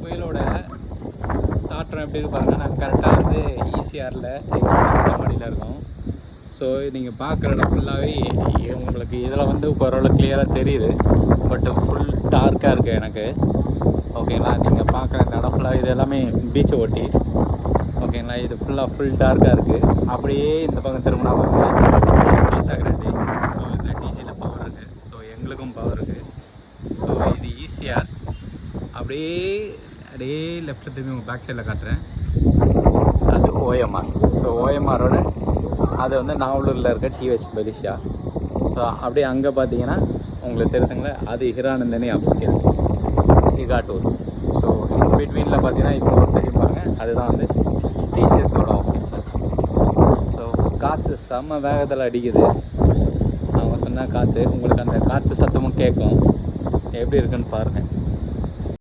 புயலோட தாற்றம் எப்படி இருப்பாருங்க. நாங்கள் கரெக்டாக வந்து ஈசிஆரில் எங்கள் மாடியில் இருக்கோம். ஸோ நீங்கள் பார்க்குற இடம் ஃபுல்லாகவே உங்களுக்கு இதில் வந்து ஓரளவு கிளியராக தெரியுது. பட் ஃபுல் டார்க்காக இருக்குது எனக்கு. ஓகேங்களா, நீங்கள் பார்க்குற இந்த இடம் ஃபுல்லாக இது எல்லாமே பீச்சை ஒட்டி. ஓகேங்களா, இது ஃபுல் டார்க்காக இருக்குது. அப்படியே இந்த பக்கம் திரும்பினா வந்து ஈசாகிரண்டி. ஸோ இதில் டிஜியில் பவர் இருக்குது. ஸோ எங்களுக்கும் பவர் இருக்குது. ஸோ இது ஈசிஆர். அப்படியே லெஃப்ட்டில் திரும்பி உங்கள் பேக் சைடில் காட்டுறேன். அது ஓஎம்ஆர். ஸோ ஓஎம்ஆரோட அது வந்து நாவலூரில் இருக்க டிஹெச் பெலிஷா. ஸோ அப்படியே அங்கே பார்த்தீங்கன்னா உங்களுக்கு தெரியுதுங்களா, அது ஹிரானந்தனி அப்ஸ்கேல் இகாட்டூர். ஸோ இன் பிட்வீனில் பார்த்தீங்கன்னா இப்போ ஒரு தெரியும் பாருங்கள், அதுதான் வந்து டிசிஎஸோட ஆஃபீஸர். ஸோ காற்று செம்ம வேகத்தில் அடிக்குது. அவங்க சொன்னால் காற்று உங்களுக்கு அந்த காற்று சத்தமும் கேட்கும். எப்படி இருக்குன்னு பாருங்கள்.